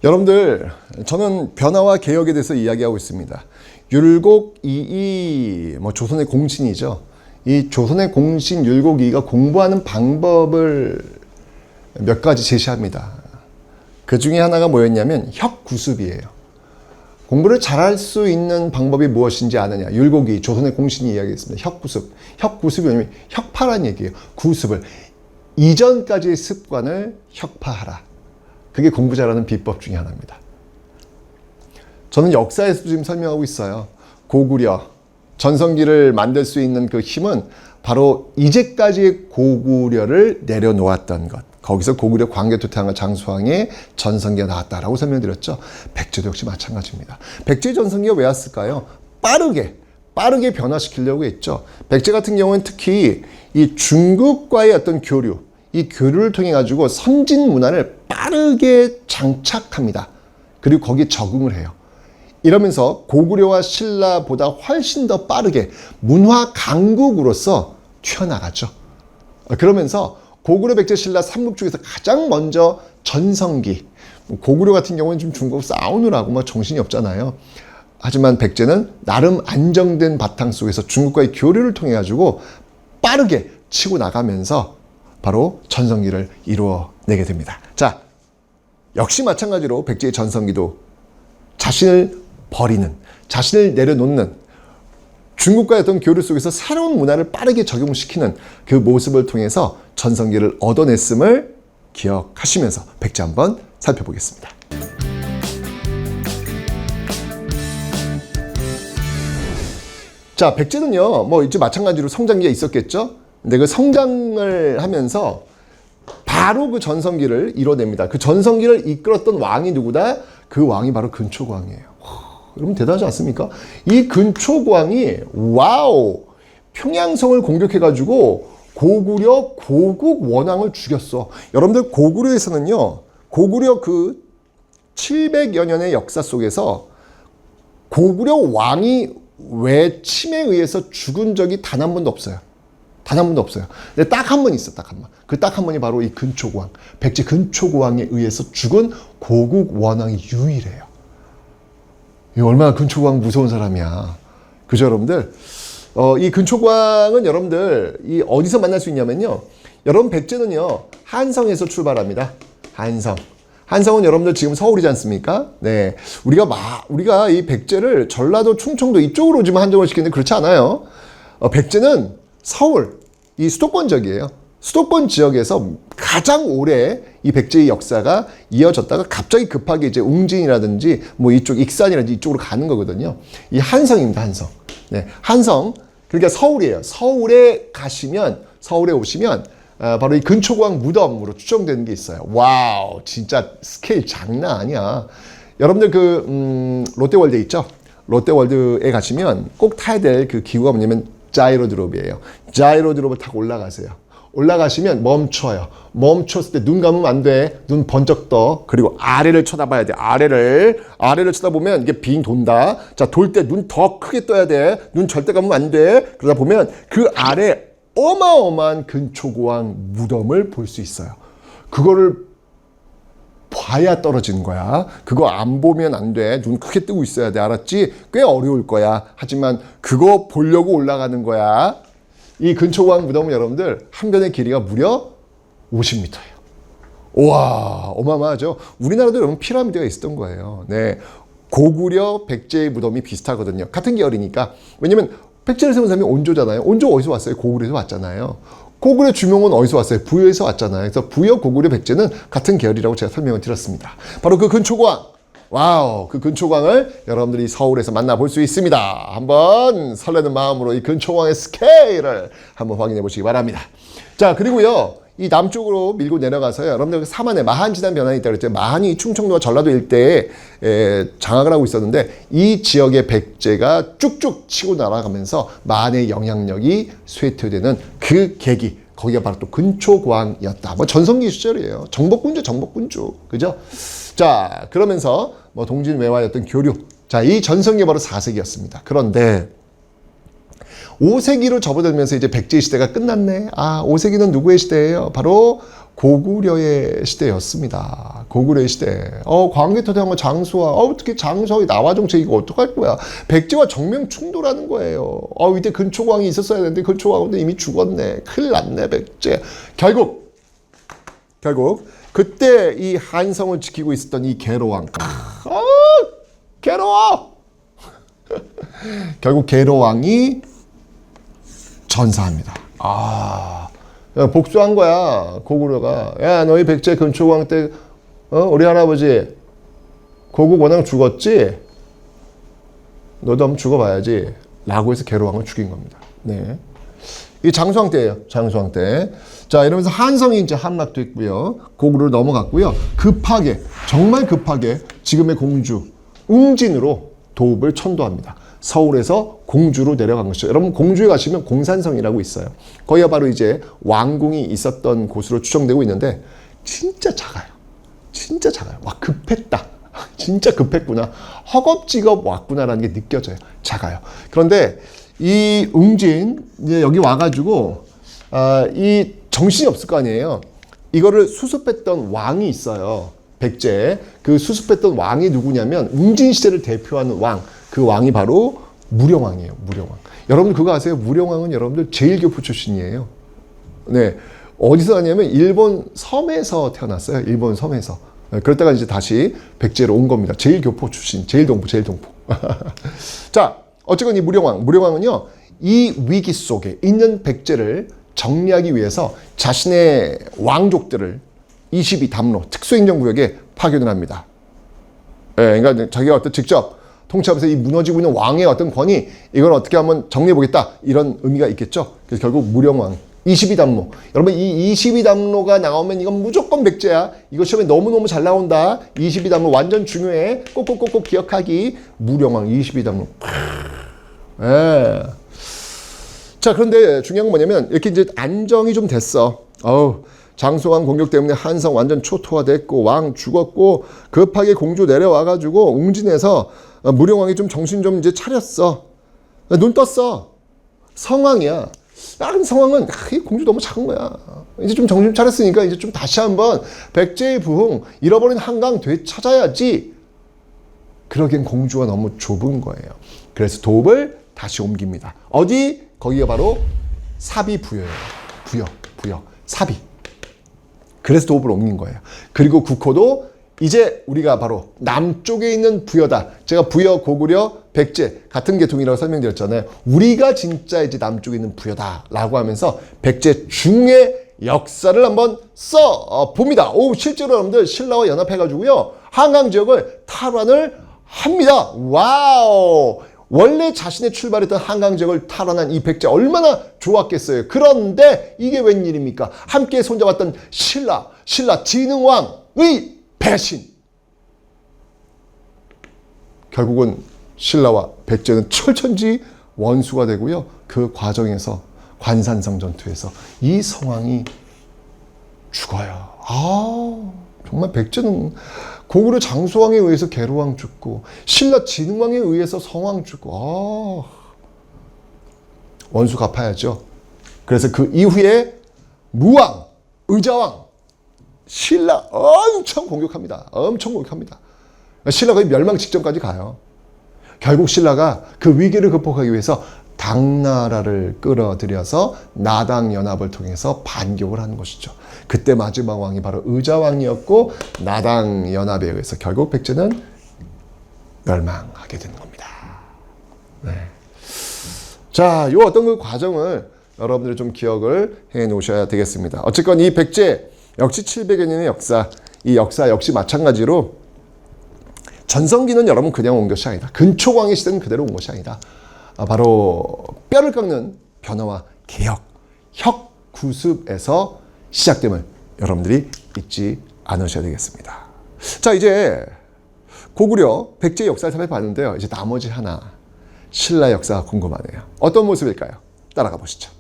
여러분들, 저는 변화와 개혁에 대해서 이야기하고 있습니다. 율곡 이이, 조선의 공신이죠. 이 조선의 공신 율곡 이이가 공부하는 방법을 몇 가지 제시합니다. 그 중에 하나가 뭐였냐면 혁구습이에요. 공부를 잘할 수 있는 방법이 무엇인지 아느냐. 율곡 이이, 조선의 공신이 이야기했습니다. 혁구습. 혁구습이 뭐냐면 혁파란 얘기예요. 구습을. 이전까지의 습관을 혁파하라. 그게 공부 잘하는 비법 중에 하나입니다. 저는 역사에서도 지금 설명하고 있어요. 고구려, 전성기를 만들 수 있는 그 힘은 바로 이제까지의 고구려를 내려놓았던 것. 거기서 고구려 광개토태왕과 장수왕의 전성기가 나왔다라고 설명드렸죠. 백제도 역시 마찬가지입니다. 백제 전성기가 왜 왔을까요? 빠르게 변화시키려고 했죠. 백제 같은 경우는 특히 이 중국과의 어떤 교류, 이 교류를 통해 가지고 선진 문화를 빠르게 장착합니다. 그리고 거기에 적응을 해요. 이러면서 고구려와 신라보다 훨씬 더 빠르게 문화 강국으로서 튀어나가죠. 그러면서 고구려, 백제, 신라 삼국 중에서 가장 먼저 전성기, 고구려 같은 경우는 좀 중국 싸우느라고 정신이 없잖아요. 하지만 백제는 나름 안정된 바탕 속에서 중국과의 교류를 통해 가지고 빠르게 치고 나가면서 바로 전성기를 이루어내게 됩니다. 자, 역시 마찬가지로 백제의 전성기도 자신을 버리는, 자신을 내려놓는, 중국과의 어떤 교류 속에서 새로운 문화를 빠르게 적용시키는 그 모습을 통해서 전성기를 얻어냈음을 기억하시면서 백제 한번 살펴보겠습니다. 자, 백제는요, 이제 마찬가지로 성장기가 있었겠죠? 근데 그 성장을 하면서 바로 그 전성기를 이뤄냅니다. 그 전성기를 이끌었던 왕이 누구다? 그 왕이 바로 근초고왕이에요. 여러분 대단하지 않습니까? 이 근초고왕이 평양성을 공격해가지고 고구려 고국 원왕을 죽였어. 여러분들 고구려에서는요, 고구려 그 700여 년의 역사 속에서 고구려 왕이 외침에 의해서 죽은 적이 단 한 번도 없어요. 단 한 번도 없어요. 근데 딱 한 번 있어, 딱 한 번. 그 딱 한 번이 바로 이 근초고왕, 백제 근초고왕에 의해서 죽은 고국 원왕이 유일해요. 이 얼마나 근초고왕 무서운 사람이야. 그죠, 여러분들? 이 근초고왕은 여러분들, 이 어디서 만날 수 있냐면요. 여러분, 백제는요, 한성에서 출발합니다. 한성은 여러분들 지금 서울이지 않습니까? 네. 우리가 이 백제를 전라도, 충청도 이쪽으로 지금 한정을 시키는데 그렇지 않아요. 백제는 서울, 이 수도권 지역이에요. 수도권 지역에서 가장 오래 이 백제의 역사가 이어졌다가 갑자기 급하게 이제 웅진이라든지 이쪽 익산이라든지 이쪽으로 가는 거거든요. 이 한성입니다, 한성. 네. 한성. 그러니까 서울이에요. 서울에 오시면 바로 이 근초고왕 무덤으로 추정되는 게 있어요. 와우, 진짜 스케일 장난 아니야. 여러분들 롯데월드 있죠? 롯데월드에 가시면 꼭 타야 될 그 기구가 뭐냐면 자이로드롭이에요. 자이로드롭을 타고 올라가세요. 올라가시면 멈춰요. 멈췄을 때 눈 감으면 안 돼. 눈 번쩍 떠. 그리고 아래를 쳐다봐야 돼. 아래를 쳐다보면 이게 빙 돈다. 자, 돌 때 눈 더 크게 떠야 돼. 눈 절대 감으면 안 돼. 그러다 보면 그 아래 어마어마한 근초고왕 무덤을 볼 수 있어요. 그거를 봐야 떨어지는 거야. 그거 안 보면 안 돼. 눈 크게 뜨고 있어야 돼. 알았지? 꽤 어려울 거야. 하지만 그거 보려고 올라가는 거야. 이 근초고왕 무덤은 여러분들 한 변의 길이가 무려 50m예요. 와, 어마어마하죠? 우리나라도 여러분 피라미드가 있었던 거예요. 네. 고구려, 백제의 무덤이 비슷하거든요. 같은 계열이니까. 왜냐면 백제를 세운 사람이 온조잖아요. 온조 어디서 왔어요? 고구려에서 왔잖아요. 고구려 주명은 어디서 왔어요? 부여에서 왔잖아요. 그래서 부여, 고구려, 백제는 같은 계열이라고 제가 설명을 드렸습니다. 바로 그 근초고왕. 와우, 그 근초고왕을 여러분들이 서울에서 만나볼 수 있습니다. 한번 설레는 마음으로 이 근초고왕의 스케일을 한번 확인해 보시기 바랍니다. 자, 그리고요, 이 남쪽으로 밀고 내려가서요, 여러분들 사만에 마한지단 변환이 있다고 그랬죠. 마한이 충청도와 전라도 일대에 장악을 하고 있었는데 이 지역의 백제가 쭉쭉 치고 날아가면서 마한의 영향력이 쇠퇴되는 그 계기, 거기가 바로 또 근초고왕이었다. 전성기 시절이에요. 정복군주. 그죠? 자, 그러면서 동진외화의 어떤 교류. 자, 이 전성기가 바로 4세기였습니다. 그런데 5세기로 접어들면서 이제 백제 시대가 끝났네. 5세기는 누구의 시대예요? 바로 고구려의 시대였습니다. 고구려의 시대. 광개토대왕과 장수와 특히 장수왕이 나화정책 이거 어떡할 거야. 백제와 정면 충돌하는 거예요. 이때 근초광이 있었어야 되는데 근초광은 이미 죽었네. 큰일 났네 백제. 결국 그때 이 한성을 지키고 있었던 이 계로왕. 괴로워. 결국 계로왕이 전사합니다. 복수한 거야 고구려가. 야 너희 백제 근초광 때 우리 할아버지 고국 원왕 죽었지? 너도 한번 죽어봐야지 라고 해서 계로왕을 죽인 겁니다. 네. 이 장수왕 때예요. 장수왕 때. 자 이러면서 한성이 이제 함락됐고요. 고구려로 넘어갔고요. 정말 급하게 지금의 공주 웅진으로 도읍을 천도합니다. 서울에서 공주로 내려간 것이죠. 여러분 공주에 가시면 공산성이라고 있어요. 거기가 바로 이제 왕궁이 있었던 곳으로 추정되고 있는데 진짜 작아요. 진짜 작아요. 와 급했다. 진짜 급했구나. 허겁지겁 왔구나라는 게 느껴져요. 작아요. 그런데 이 웅진 이제 여기 와가지고 이 정신이 없을 거 아니에요. 이거를 수습했던 왕이 있어요. 백제. 그 수습했던 왕이 누구냐면 웅진 시대를 대표하는 왕. 그 왕이 바로 무령왕이에요. 무령왕. 여러분들 그거 아세요? 무령왕은 여러분들 제일교포 출신이에요. 네. 어디서 하냐면 일본 섬에서 태어났어요. 일본 섬에서. 그랬다가 이제 다시 백제로 온 겁니다. 제일교포 출신. 제일동포. 자, 어쨌건 이 무령왕은요. 이 위기 속에 있는 백제를 정리하기 위해서 자신의 왕족들을 22담로 특수행정구역에 파견을 합니다. 네, 그러니까 자기가 직접 통치하면서 이 무너지고 있는 왕의 어떤 권위 이걸 어떻게 한번 정리해보겠다 이런 의미가 있겠죠. 그래서 결국 무령왕 22담로. 여러분 이 22담로가 나오면 이건 무조건 백제야. 이거 시험에 너무너무 잘 나온다. 22담로 완전 중요해. 꼭꼭꼭꼭 기억하기. 무령왕 22담로. 예. 자 그런데 중요한 건 뭐냐면 이렇게 이제 안정이 좀 됐어. 장수왕 공격 때문에 한성 완전 초토화됐고 왕 죽었고 급하게 공주 내려와가지고 웅진에서 무령왕이 좀 정신 좀 이제 차렸어. 눈 떴어. 성왕이야. 다른 성왕은 이 공주 너무 작은 거야. 이제 좀 정신 차렸으니까 이제 좀 다시 한번 백제의 부흥 잃어버린 한강 되찾아야지. 그러기엔 공주가 너무 좁은 거예요. 그래서 도읍을 다시 옮깁니다. 어디? 거기가 바로 사비부여예요. 부여. 사비. 그래서 도읍을 옮긴 거예요. 그리고 국호도 이제 우리가 바로 남쪽에 있는 부여다. 제가 부여, 고구려, 백제 같은 계통이라고 설명드렸잖아요. 우리가 진짜 이제 남쪽에 있는 부여다라고 하면서 백제 중의 역사를 한번 봅니다. 실제로 여러분들 신라와 연합해가지고요. 한강 지역을 탈환을 합니다. 와우! 원래 자신의 출발했던 한강 지역을 탈환한 이 백제 얼마나 좋았겠어요. 그런데 이게 웬일입니까? 함께 손잡았던 신라 진흥왕의 배신. 결국은 신라와 백제는 철천지 원수가 되고요. 그 과정에서 관산성 전투에서 이 성왕이 죽어요. 정말 백제는 고구려 장수왕에 의해서 계로왕 죽고 신라 진흥왕에 의해서 성왕 죽고 원수 갚아야죠. 그래서 그 이후에 무왕, 의자왕, 신라 엄청 공격합니다. 신라가 멸망 직전까지 가요. 결국 신라가 그 위기를 극복하기 위해서 당나라를 끌어들여서 나당연합을 통해서 반격을 하는 것이죠. 그때 마지막 왕이 바로 의자왕이었고 나당연합에 의해서 결국 백제는 멸망하게 되는 겁니다. 네. 자, 요 어떤 그 과정을 여러분들이 좀 기억을 해 놓으셔야 되겠습니다. 어쨌건 이 백제 역시 700여 년의 역사, 이 역사 역시 마찬가지로 전성기는 여러분 그냥 온 것이 아니다. 근초광의 시대는 그대로 온 것이 아니다. 바로 뼈를 깎는 변화와 개혁, 혁구습에서 시작됨을 여러분들이 잊지 않으셔야 되겠습니다. 자, 이제 고구려, 백제 역사를 살펴봤는데요. 이제 나머지 하나, 신라 역사가 궁금하네요. 어떤 모습일까요? 따라가 보시죠.